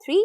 3,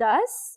10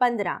15।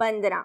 15।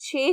6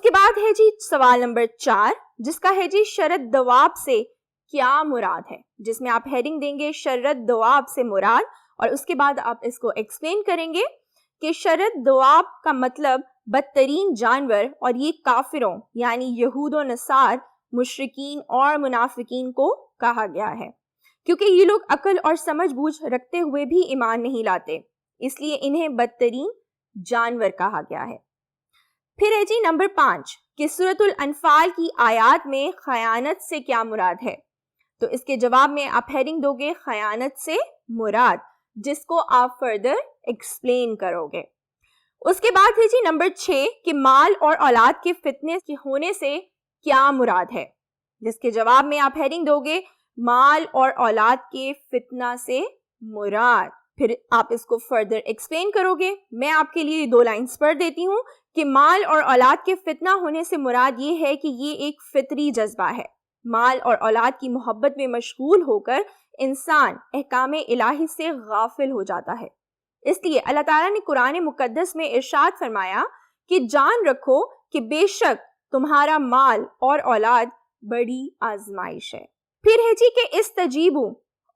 اس کے بعد ہے جی سوال نمبر 4 جس کا ہے جی شرط دواب سے کیا مراد ہے، جس میں آپ ہیڈنگ دیں گے شرط دواب سے مراد، اور اس کے بعد آپ اس کو ایکسپلین کریں گے کہ شرط دواب کا مطلب بدترین جانور، اور یہ کافروں یعنی یہود و نصار، مشرکین اور منافقین کو کہا گیا ہے کیونکہ یہ لوگ عقل اور سمجھ بوجھ رکھتے ہوئے بھی ایمان نہیں لاتے، اس لیے انہیں بدترین جانور کہا گیا ہے۔ پھر ہے جی نمبر 5 کہ سورۃ الانفال کی آیات میں خیانت سے کیا مراد ہے، تو اس کے جواب میں آپ ہیڈنگ دو گے خیانت سے مراد، جس کو آپ فردر ایکسپلین کرو گے۔ اس کے بعد ہے جی نمبر 6 کہ مال اور اولاد کے فتنے کے ہونے سے کیا مراد ہے، جس کے جواب میں آپ ہیڈنگ دو گے مال اور اولاد کے فتنہ سے مراد، پھر آپ اس کو فردر ایکسپلین کرو گے۔ میں آپ کے لیے 2 لائنز پڑھ دیتی ہوں کہ مال اور اولاد کے فتنہ ہونے سے مراد یہ ہے کہ یہ ایک فطری جذبہ ہے، مال اور اولاد کی محبت میں مشغول ہو کر انسان احکام الہی سے غافل ہو جاتا ہے، اس لیے اللہ تعالیٰ نے قرآن مقدس میں ارشاد فرمایا کہ جان رکھو کہ بے شک تمہارا مال اور اولاد بڑی آزمائش ہے۔ پھر ہے جی کہ استجیبو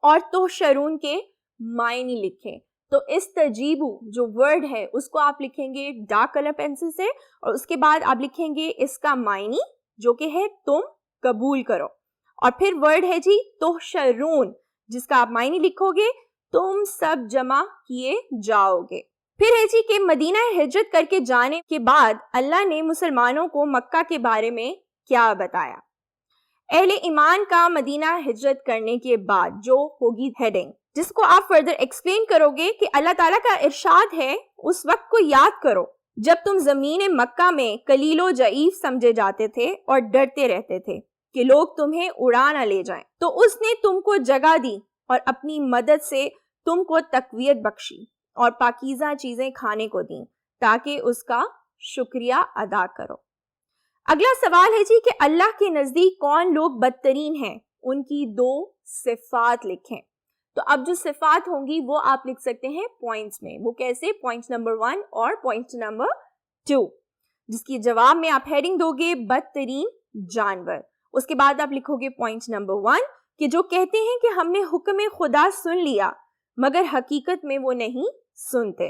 اور تحشرون کے معنی لکھیں، تو استجیبو جو ورڈ ہے اس کو آپ لکھیں گے ڈارک کلر پینسل سے، اور اس کے بعد آپ لکھیں گے اس کا معنی جو کہ ہے تم قبول کرو، اور پھر ورڈ ہے جی تحشرون جس کا آپ معنی لکھو گے تم سب جمع کیے جاؤ گے۔ پھر ہے جی کہ مدینہ ہجرت کر کے جانے کے بعد اللہ نے مسلمانوں کو مکہ کے بارے میں کیا بتایا۔ اہل ایمان کا مدینہ ہجرت کرنے کے بعد جو ہوگی ہیڈنگ، جس کو آپ فردر ایکسپلین کرو گے کہ اللہ تعالیٰ کا ارشاد ہے اس وقت کو یاد کرو جب تم زمین مکہ میں قلیل و ضعیف سمجھے جاتے تھے اور ڈرتے رہتے تھے کہ لوگ تمہیں اڑا نہ لے جائیں، تو اس نے تم کو جگہ دی اور اپنی مدد سے تم کو تقویت بخشی اور پاکیزہ چیزیں کھانے کو دیں تاکہ اس کا شکریہ ادا کرو۔ اگلا سوال ہے جی کہ اللہ کے نزدیک کون لوگ بدترین ہیں، ان کی 2 صفات لکھیں، تو اب جو صفات ہوں گی وہ آپ لکھ سکتے ہیں پوائنٹس میں، وہ کیسے، پوائنٹ نمبر 1 اور پوائنٹ نمبر 2، جس کی جواب میں آپ ہیڈنگ دو گے بدترین جانور۔ اس کے بعد آپ لکھو گے پوائنٹ نمبر 1 کہ جو کہتے ہیں کہ ہم نے حکم خدا سن لیا مگر حقیقت میں وہ نہیں سنتے۔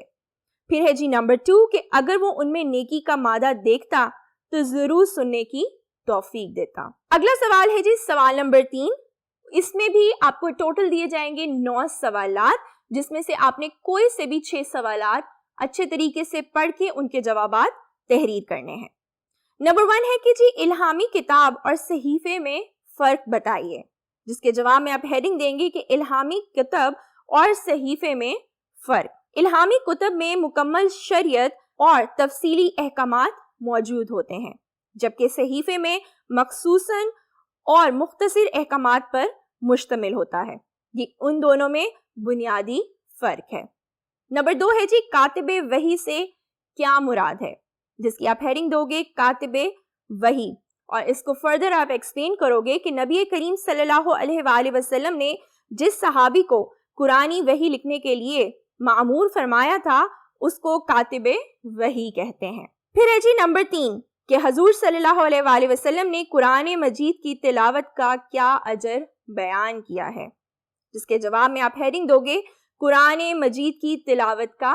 پھر ہے جی نمبر 2 کہ اگر وہ ان میں نیکی کا مادہ دیکھتا تو ضرور سننے کی توفیق دیتا۔ اگلا سوال ہے جی سوال نمبر 3، اس میں بھی آپ کو ٹوٹل دیے جائیں گے 9 سوالات، جس میں سے آپ نے کوئی سے بھی 6 سوالات اچھے طریقے سے پڑھ کے ان کے جوابات تحریر کرنے ہیں۔ نمبر 1 ہے کہ جی الہامی کتاب اور صحیفے میں فرق بتائیے، جس کے جواب میں آپ ہیڈنگ دیں گے کہ الہامی کتب اور صحیفے میں فرق۔ الہامی کتب میں مکمل شریعت اور تفصیلی احکامات موجود ہوتے ہیں، جبکہ صحیفے میں مخصوصاً اور مختصر احکامات پر مشتمل ہوتا ہے۔ یہ ان دونوں میں بنیادی فرق ہے۔ نمبر 2 ہے جی کاتب وحی سے کیا مراد ہے، جس کی آپ ہیڈنگ دو گے کاتب وحی، اور اس کو فردر آپ ایکسپلین کرو گے کہ نبی کریم صلی اللہ علیہ وآلہ وسلم نے جس صحابی کو قرآنی وحی لکھنے کے لیے معمور فرمایا تھا اس کو کاتب وحی کہتے ہیں۔ پھر ہے جی نمبر 3 کہ حضور صلی اللہ علیہ وآلہ وسلم نے قرآن مجید کی تلاوت کا کیا اجر بیان کیا ہے، جس کے جواب میں آپ ہیڈنگ دو گے قرآن مجید کی تلاوت کا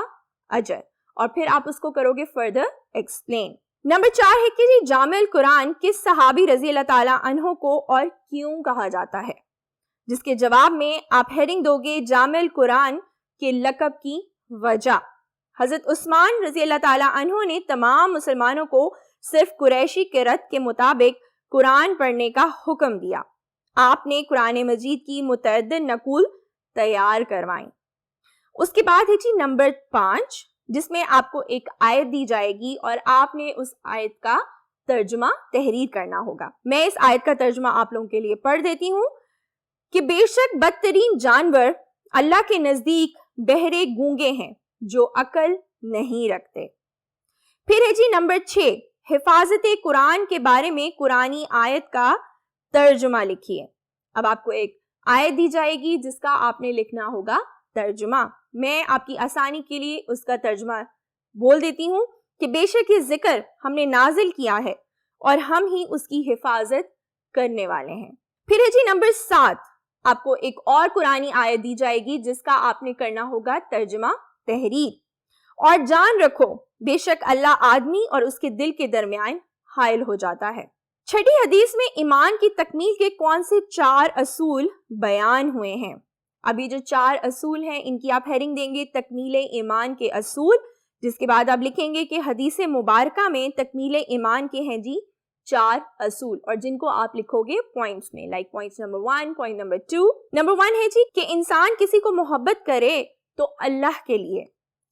اجر، اور پھر آپ اس کو کرو گے فردر ایکسپلین۔ نمبر 4 ہے کہ جی جامع القرآن کس صحابی رضی اللہ تعالیٰ عنہ کو اور کیوں کہا جاتا ہے، جس کے جواب میں آپ ہیڈنگ دو گے جامع القرآن کے لقب کی وجہ۔ حضرت عثمان رضی اللہ تعالیٰ عنہ نے تمام مسلمانوں کو صرف قریشی قرأت کے مطابق قرآن پڑھنے کا حکم دیا۔ آپ نے قرآن مجید کی متعدد نقول تیار کروائیں۔ اس کے بعد ہے جی نمبر 5 جس میں آپ کو ایک آیت دی جائے گی اور آپ نے اس آیت کا ترجمہ تحریر کرنا ہوگا۔ میں اس آیت کا ترجمہ آپ لوگوں کے لیے پڑھ دیتی ہوں کہ بے شک بدترین جانور اللہ کے نزدیک بہرے گونگے ہیں جو عقل نہیں رکھتے۔ پھر ہے جی نمبر 6 حفاظت قرآن کے بارے میں قرآنی آیت کا ترجمہ لکھیے۔ اب آپ کو ایک آیت دی جائے گی جس کا آپ نے لکھنا ہوگا ترجمہ۔ میں آپ کی آسانی کے لیے اس کا ترجمہ بول دیتی ہوں کہ بے شک یہ ذکر ہم نے نازل کیا ہے اور ہم ہی اس کی حفاظت کرنے والے ہیں. پھر ہے جی نمبر 7, آپ کو ایک اور قرآنی آیت دی جائے گی جس کا آپ نے کرنا ہوگا ترجمہ تحریر. اور جان رکھو بے شک اللہ آدمی اور اس کے دل کے درمیان حائل ہو جاتا ہے. چھٹی حدیث میں ایمان کی تکمیل کے کون سے 4 اصول بیان ہوئے ہیں؟ اب یہ جو 4 اصول ہیں ان کی آپ ہیڈنگ دیں گے تکمیل ایمان کے اصول, جس کے بعد آپ لکھیں گے کہ حدیث مبارکہ میں تکمیل ایمان کے ہیں جی 4 اصول, اور جن کو آپ لکھو گے پوائنٹس میں, like points number 1, point number 2. Number 1 ہے جی کہ انسان کسی کو محبت کرے تو اللہ کے لیے,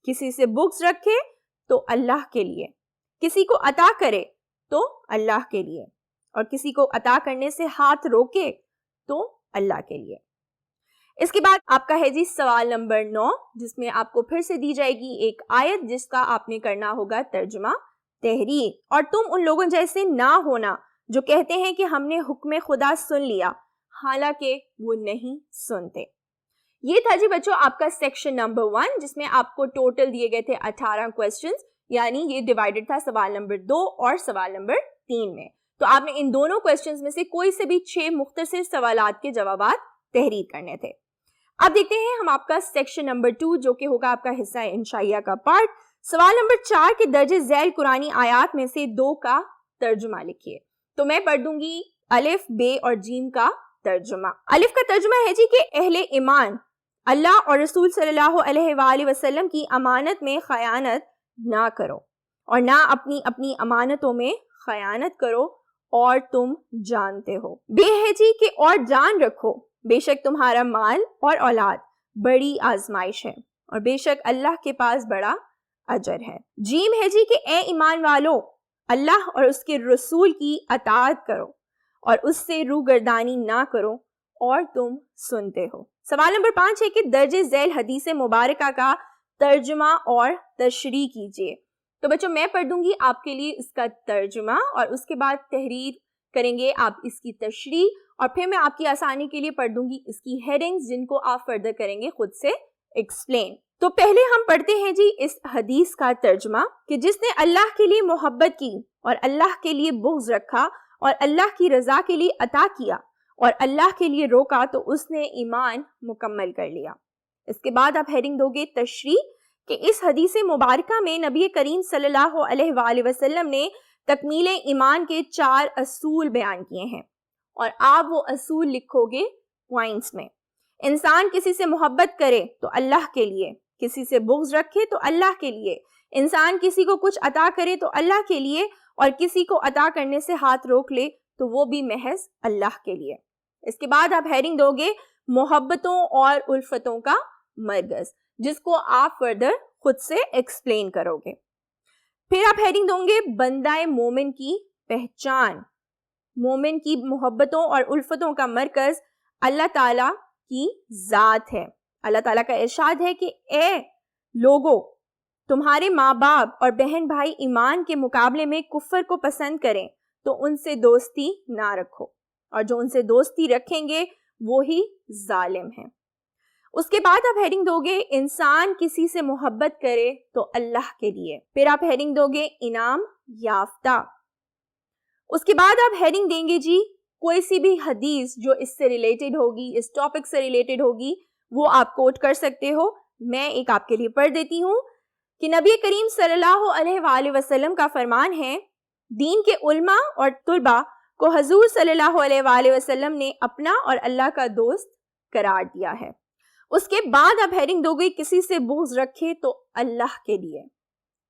کسی سے بغض رکھے تو اللہ کے لیے, کسی کو عطا کرے تو اللہ کے لیے, اور کسی کو عطا کرنے سے ہاتھ روکے تو اللہ کے لیے. اس کے بعد آپ کا ہے جی سوال نمبر 9, جس میں آپ کو پھر سے دی جائے گی ایک آیت جس کا آپ نے کرنا ہوگا ترجمہ تحریر. اور تم ان لوگوں جیسے نہ ہونا جو کہتے ہیں کہ ہم نے حکم خدا سن لیا, حالانکہ وہ نہیں سنتے. یہ تھا جی بچوں آپ کا سیکشن نمبر 1, جس میں آپ کو ٹوٹل دیے گئے تھے 18 کوسچنز, یعنی یہ ڈیوائیڈڈ تھا سوال نمبر 2 اور سوال نمبر 3 میں. تو آپ نے ان دونوں کوسچنز میں سے کوئی سے بھی 6 مختصر سوالات کے جوابات تحریر کرنے تھے. اب دیکھتے ہیں ہم آپ کا سیکشن نمبر 2 جو کہ ہوگا آپ کا حصہ انشائیہ کا پارٹ. سوال نمبر 4 کے درجے ذیل قرآنی آیات میں سے 2 کا ترجمہ لکھیے. تو میں پڑھ دوں گی الف, بے اور جیم کا ترجمہ. الف کا ترجمہ ہے جی کہ اہل ایمان اللہ اور رسول صلی اللہ علیہ وآلہ وسلم کی امانت میں خیانت نہ کرو, اور نہ اپنی امانتوں میں خیانت کرو, اور تم جانتے ہو. بے ہے جی کہ اور جان رکھو بے شک تمہارا مال اور اولاد بڑی آزمائش ہے, اور بے شک اللہ کے پاس بڑا اجر ہے. جیم ہے جی کہ اے ایمان والو اللہ اور اس کے رسول کی اطاعت کرو اور اس سے روگردانی نہ کرو, اور تم سنتے ہو. سوال نمبر 5 ہے کہ درج ذیل حدیث مبارکہ کا ترجمہ اور تشریح کیجیے. تو بچوں میں پڑھ دوں گی آپ کے لیے اس کا ترجمہ, اور اس کے بعد تحریر کریں گے آپ اس کی تشریح, اور پھر میں آپ کی آسانی کے لیے پڑھ دوں گی اس کی ہیڈنگز جن کو آپ فردر کریں گے خود سے ایکسپلین. تو پہلے ہم پڑھتے ہیں جی اس حدیث کا ترجمہ کہ جس نے اللہ کے لیے محبت کی اور اللہ کے لیے بغض رکھا اور اللہ کی رضا کے لیے عطا کیا اور اللہ کے لیے روکا تو اس نے ایمان مکمل کر لیا. اس کے بعد آپ ہیڈنگ دو گے تشریح کہ اس حدیث مبارکہ میں نبی کریم صلی اللہ علیہ وآلہ وسلم نے تکمیل ایمان کے 4 اصول بیان کیے ہیں, اور آپ وہ اصول لکھو گے پوائنٹس میں. انسان کسی سے محبت کرے تو اللہ کے لیے, کسی سے بغض رکھے تو اللہ کے لیے, انسان کسی کو کچھ عطا کرے تو اللہ کے لیے, اور کسی کو عطا کرنے سے ہاتھ روک لے تو وہ بھی محض اللہ کے لیے. اس کے بعد آپ ہیڈنگ دو گے محبتوں اور الفتوں کا مرکز, جس کو آپ فردر خود سے ایکسپلین کرو گے. پھر آپ ہیڈنگ دوں گے بندہ مومن کی پہچان. مومن کی محبتوں اور الفتوں کا مرکز اللہ تعالیٰ کی ذات ہے. اللہ تعالیٰ کا ارشاد ہے کہ اے لوگو تمہارے ماں باپ اور بہن بھائی ایمان کے مقابلے میں کفر کو پسند کریں تو ان سے دوستی نہ رکھو, اور جو ان سے دوستی رکھیں گے وہی ظالم ہیں. اس کے بعد آپ ہیڈنگ دو گے انسان کسی سے محبت کرے تو اللہ کے لیے. پھر آپ ہیڈنگ دو گے انعام یافتہ. اس کے بعد آپ ہیڈنگ دیں گے جی کوئی سی بھی حدیث جو اس سے ریلیٹڈ ہوگی, اس ٹاپک سے ریلیٹڈ ہوگی, وہ آپ کوٹ کر سکتے ہو. میں ایک آپ کے لیے پڑھ دیتی ہوں کہ نبی کریم صلی اللہ علیہ وآلہ وسلم کا فرمان ہے دین کے علماء اور طلباء کو حضور صلی اللہ علیہ وآلہ وسلم نے اپنا اور اللہ کا دوست قرار دیا ہے. اس کے بعد آپ ہیڈنگ دو گے کسی سے بغض رکھے تو اللہ کے لیے,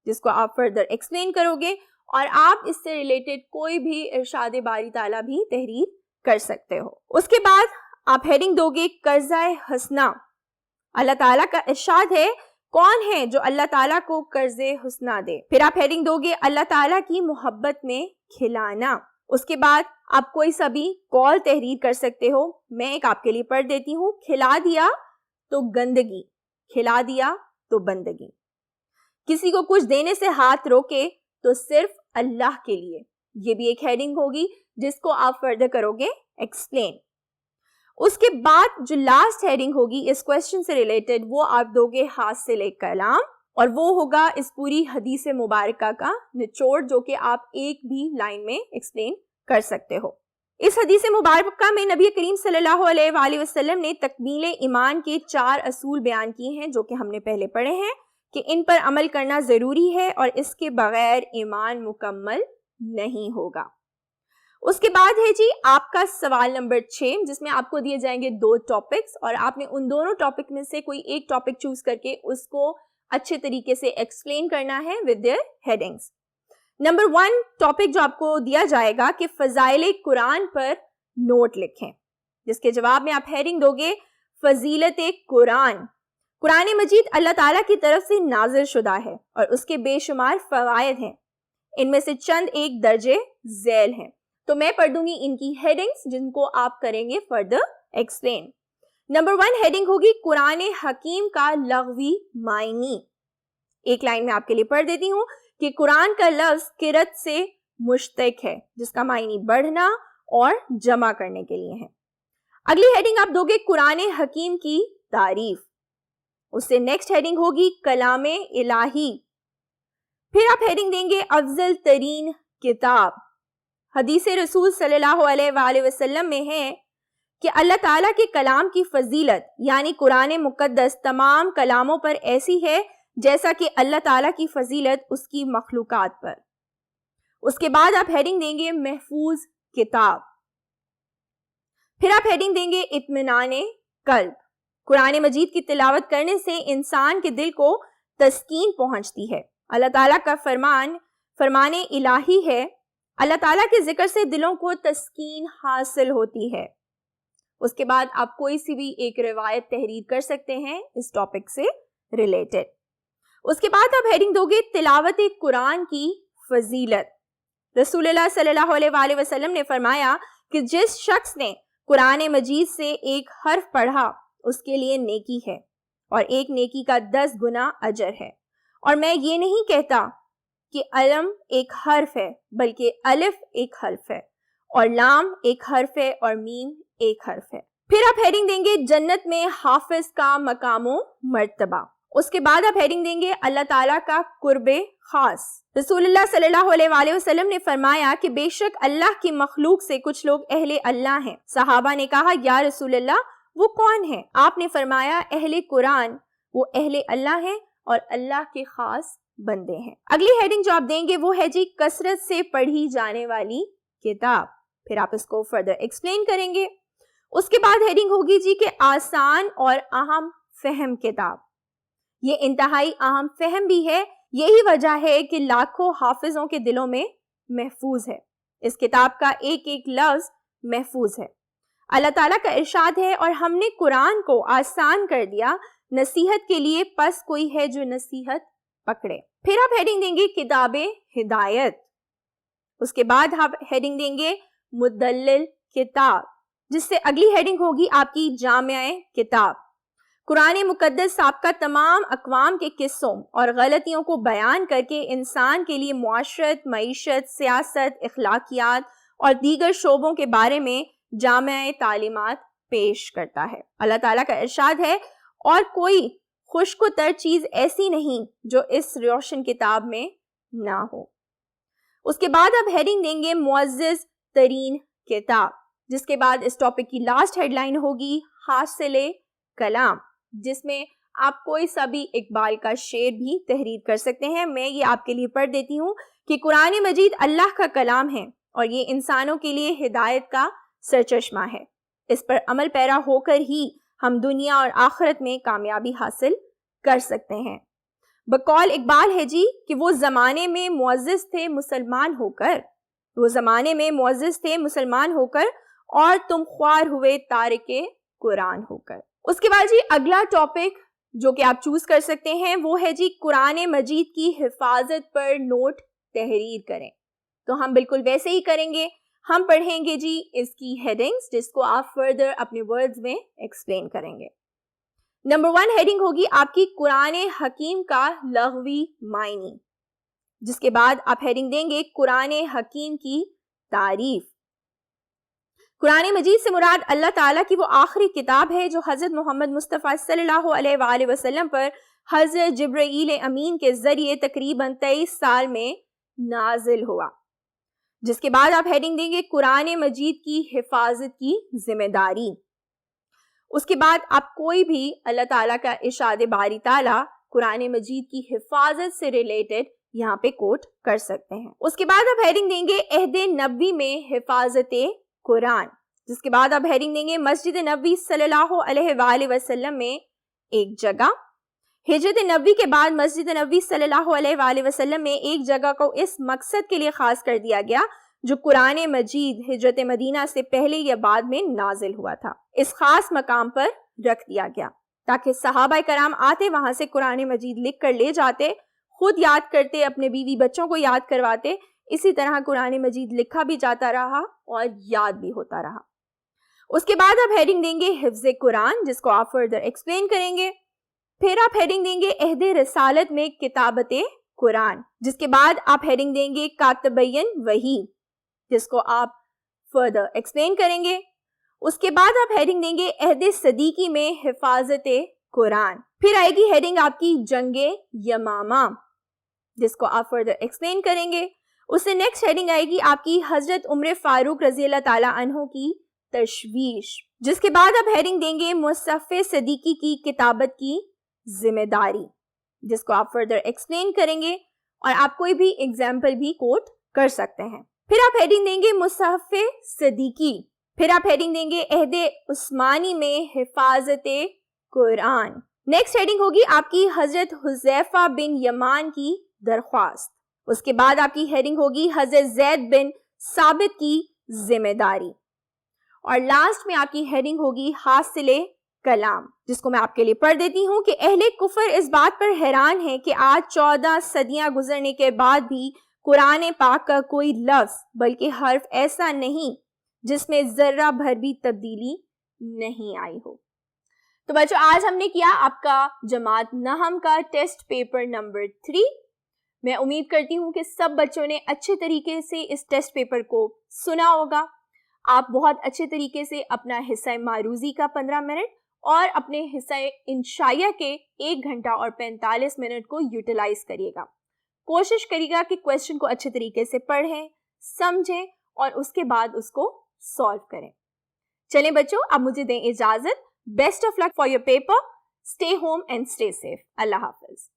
جس کو آپ فردر ایکسپلین کرو گے, اور آپ اس سے ریلیٹڈ کوئی بھی ارشاد باری تعالیٰ بھی تحریر کر سکتے ہو. اس کے بعد آپ ہیڈنگ دو گے قرضہ حسنہ. اللہ تعالیٰ کا ارشاد ہے کون ہے جو اللہ تعالیٰ کو قرض حسنہ دے. پھر آپ ہیڈنگ دو گے اللہ تعالیٰ کی محبت میں کھلانا. اس کے بعد آپ کوئی سا بھی کال تحریر کر سکتے ہو. میں ایک آپ کے لیے پڑھ دیتی ہوں. کھلا دیا تو گندگی, کھلا دیا تو بندگی. کسی کو کچھ دینے سے ہاتھ روکے تو صرف اللہ کے لیے. یہ بھی ایک ہیڈنگ ہوگی جس کو آپ فردر کرو گے ایکسپلین. اس کے بعد جو لاسٹ ہیڈنگ ہوگی اس کوشچن سے ریلیٹڈ وہ آپ دو گے حاصل کلام, اور وہ ہوگا اس پوری حدیث مبارکہ کا نچوڑ جو کہ آپ ایک بھی لائن میں ایکسپلین کر سکتے ہو۔ اس حدیث مبارکہ میں نبی کریم صلی اللہ علیہ وآلہ وسلم نے تکمیل ایمان کے 4 اصول بیان کیے ہیں جو کہ ہم نے پہلے پڑھے ہیں کہ ان پر عمل کرنا ضروری ہے اور اس کے بغیر ایمان مکمل نہیں ہوگا۔ اس کے بعد ہے جی آپ کا سوال نمبر 6 جس میں آپ کو دیے جائیں گے 2 ٹاپکس اور آپ نے ان دونوں ٹاپک میں سے کوئی ایک ٹاپک چوز کر کے اس کو اچھے طریقے سے ایکسپلین کرنا ہے with their headings. Number 1 topic جو آپ کو دیا جائے گا کہ فضائل قرآن پر نوٹ لکھیں، جس کے جواب میں آپ ہیڈنگ دو گے فضیلت قرآن۔ قرآن مجید اللہ تعالیٰ کی طرف سے نازل شدہ ہے اور اس کے بے شمار فوائد ہیں، ان میں سے چند ایک درجے ذیل ہیں۔ تو میں پڑھ دوں گی ان کی ہیڈنگز جن کو آپ کریں گے فردر ایکسپلین۔ نمبر 1 ہیڈنگ ہوگی قرآن حکیم کا لغوی معنی۔ ایک لائن میں آپ کے لیے پڑھ دیتی ہوں کہ قرآن کا لفظ قرت سے مشتق ہے جس کا معنی بڑھنا اور جمع کرنے کے لیے ہے۔ اگلی ہیڈنگ آپ دو گے قرآن حکیم کی تعریف، اس سے نیکسٹ ہیڈنگ ہوگی کلام الہی، پھر آپ ہیڈنگ دیں گے افضل ترین کتاب۔ حدیث رسول صلی اللہ علیہ وآلہ وسلم میں ہے کہ اللہ تعالیٰ کے کلام کی فضیلت یعنی قرآن مقدس تمام کلاموں پر ایسی ہے جیسا کہ اللہ تعالیٰ کی فضیلت اس کی مخلوقات پر۔ اس کے بعد آپ ہیڈنگ دیں گے محفوظ کتاب، پھر آپ ہیڈنگ دیں گے اطمینان قلب۔ قرآن مجید کی تلاوت کرنے سے انسان کے دل کو تسکین پہنچتی ہے، اللہ تعالیٰ کا فرمان الہی ہے، اللہ تعالیٰ کے ذکر سے دلوں کو تسکین حاصل ہوتی ہے۔ اس کے بعد آپ کوئی سی بھی ایک روایت تحریر کر سکتے ہیں اس ٹاپک سے ریلیٹڈ۔ اس کے بعد آپ ہیڈنگ دو گے تلاوت قرآن کی فضیلت۔ رسول اللہ صلی اللہ علیہ وآلہ وسلم نے فرمایا کہ جس شخص نے قرآن مجید سے ایک حرف پڑھا اس کے لیے نیکی ہے اور ایک نیکی کا 10 گنا اجر ہے، اور میں یہ نہیں کہتا کہ علم ایک حرف ہے بلکہ الف ایک حرف ہے اور لام ایک حرف ہے اور میم ایک حرف ہے۔ پھر آپ ہیڈنگ دیں گے جنت میں حافظ کا مقام و مرتبہ۔ اس کے بعد آپ ہیڈنگ دیں گے اللہ تعالیٰ کا قرب خاص۔ رسول اللہ صلی اللہ علیہ وآلہ وسلم نے فرمایا کہ بے شک اللہ کی مخلوق سے کچھ لوگ اہل اللہ ہیں۔ صحابہ نے کہا یا رسول اللہ وہ کون ہیں؟ آپ نے فرمایا اہل قرآن، وہ اہل اللہ ہیں اور اللہ کے خاص بندے ہیں۔ اگلی ہیڈنگ جو آپ دیں گے وہ ہے جی کثرت سے پڑھی جانے والی کتاب، پھر آپ اس کو فردر ایکسپلین کریں گے۔ اس کے بعد ہیڈنگ ہوگی جی کہ آسان اور اہم فہم کتاب۔ یہ انتہائی اہم فہم بھی ہے، یہی وجہ ہے کہ لاکھوں حافظوں کے دلوں میں محفوظ ہے۔ اس کتاب کا ایک ایک لفظ محفوظ ہے۔ اللہ تعالیٰ کا ارشاد ہے اور ہم نے قرآن کو آسان کر دیا نصیحت کے لیے، پس کوئی ہے جو نصیحت پکڑے۔ پھر آپ ہیڈنگ دیں گے کتاب ہدایت۔ اس کے بعد آپ ہیڈنگ دیں گے مدلل کتاب، جس سے اگلی ہیڈنگ ہوگی آپ کی جامع کتاب۔ قرآن مقدس سابقہ تمام اقوام کے قصوں اور غلطیوں کو بیان کر کے انسان کے لیے معاشرت، معیشت، سیاست، اخلاقیات اور دیگر شعبوں کے بارے میں جامع تعلیمات پیش کرتا ہے۔ اللہ تعالیٰ کا ارشاد ہے اور کوئی خشک و تر چیز ایسی نہیں جو اس روشن کتاب میں نہ ہو۔ اس کے بعد آپ ہیڈنگ دیں گے معزز ترین کتاب، جس کے بعد اس ٹاپک کی لاسٹ ہیڈ لائن ہوگی حاصل کلام، جس میں آپ کوئی سا بھی اقبال کا شعر بھی تحریر کر سکتے ہیں۔ میں یہ آپ کے لیے پڑھ دیتی ہوں کہ قرآن مجید اللہ کا کلام ہے اور یہ انسانوں کے لیے ہدایت کا سرچشمہ ہے، اس پر عمل پیرا ہو کر ہی ہم دنیا اور آخرت میں کامیابی حاصل کر سکتے ہیں۔ بقول اقبال ہے جی کہ وہ زمانے میں معزز تھے مسلمان ہو کر، وہ زمانے میں معزز تھے مسلمان ہو کر، اور تم خوار ہوئے تارک قرآن ہو کر۔ اس کے بعد جی اگلا ٹاپک جو کہ آپ چوز کر سکتے ہیں وہ ہے جی قرآن مجید کی حفاظت پر نوٹ تحریر کریں۔ تو ہم بالکل ویسے ہی کریں گے، ہم پڑھیں گے جی اس کی ہیڈنگز جس کو آپ فردر اپنے ورڈز میں ایکسپلین کریں گے۔ نمبر 1 ہیڈنگ ہوگی آپ کی قرآن حکیم کا لغوی معنی، جس کے بعد آپ ہیڈنگ دیں گے قرآن حکیم کی تعریف۔ قرآن مجید سے مراد اللہ تعالیٰ کی وہ آخری کتاب ہے جو حضرت محمد مصطفیٰ صلی اللہ علیہ وآلہ وسلم پر حضرت جبرائیل امین کے ذریعے تقریباً 23 سال میں نازل ہوا. جس کے بعد آپ ہیڈنگ دیں گے قرآن مجید کی حفاظت کی ذمہ داری. اس کے بعد آپ کوئی بھی اللہ تعالیٰ کا ارشاد باری تعالیٰ قرآن مجید کی حفاظت سے ریلیٹڈ یہاں پہ کوٹ کر سکتے ہیں. اس کے بعد آپ ہیڈنگ دیں گے عہد نبوی میں حفاظت قرآن. جس کے بعد آپ ہیڈنگ دیں گے مسجد نبوی صلی اللہ علیہ وآلہ وسلم میں ایک جگہ. ہجرت نبوی کے بعد مسجد نبوی صلی اللہ علیہ وآلہ وسلم میں ایک جگہ کو اس مقصد کے لیے خاص کر دیا گیا جو قرآن مجید ہجرت مدینہ سے پہلے یا بعد میں نازل ہوا تھا. اس خاص مقام پر رکھ دیا گیا تاکہ صحابہ کرام آتے وہاں سے قرآن مجید لکھ کر لے جاتے, خود یاد کرتے, اپنے بیوی بچوں کو یاد کرواتے. اسی طرح قرآن مجید لکھا بھی جاتا رہا اور یاد بھی ہوتا رہا. اس کے بعد آپ ہیڈنگ دیں گے حفظ قرآن, جس کو آپ فردر ایکسپلین کریں گے. پھر آپ ہیڈنگ دیں گے عہد رسالت میں کتابت قرآن. جس کے بعد آپ ہیڈنگ دیں گے کاتبین وحی, جس کو آپ فردر ایکسپلین کریں گے. اس کے بعد آپ ہیڈنگ دیں گے عہد صدیقی میں حفاظت قرآن. پھر آئے گی ہیڈنگ آپ کی جنگ یمامہ, جس کو آپ فردر ایکسپلین کریں گے. اس سے نیکسٹ ہیڈنگ آئے گی آپ کی حضرت عمر فاروق رضی اللہ تعالیٰ عنہ کی تشویش. جس کے بعد آپ ہیڈنگ دیں گے مصحف صدیقی کی کتابت کی ذمہ داری, جس کو آپ فردر ایکسپلین کریں گے اور آپ کوئی بھی ایگزامپل بھی کوٹ کر سکتے ہیں. پھر آپ ہیڈنگ دیں گے مصحف صدیقی. پھر آپ ہیڈنگ دیں گے عہد عثمانی میں حفاظت قرآن. نیکسٹ ہیڈنگ ہوگی آپ کی حضرت حذیفہ بن یمان کی درخواست. اس کے بعد آپ کی ہیڈنگ ہوگی حضرت زید بن ثابت کی ذمہ داری. اور لاسٹ میں آپ کی ہیڈنگ ہوگی حاصل کلام, جس کو میں آپ کے لیے پڑھ دیتی ہوں کہ اہل کفر اس بات پر حیران ہیں کہ آج 14 صدیاں گزرنے کے بعد بھی قرآن پاک کا کوئی لفظ بلکہ حرف ایسا نہیں جس میں ذرہ بھر بھی تبدیلی نہیں آئی ہو. تو بچوں, آج ہم نے کیا آپ کا جماعت نحم کا ٹیسٹ پیپر نمبر 3. میں امید کرتی ہوں کہ سب بچوں نے اچھے طریقے سے اس ٹیسٹ پیپر کو سنا ہوگا. آپ بہت اچھے طریقے سے اپنا حصہ معروضی کا 15 منٹ اور اپنے حصہ انشائیہ کے 1 گھنٹہ اور 45 منٹ کو یوٹیلائز کریے گا. کوشش کریے گا کہ کویسچن کو اچھے طریقے سے پڑھیں, سمجھیں اور اس کے بعد اس کو سالو کریں. چلیں بچوں, اب مجھے دیں اجازت. Best of luck for your paper. Stay home and stay safe. اللہ حافظ.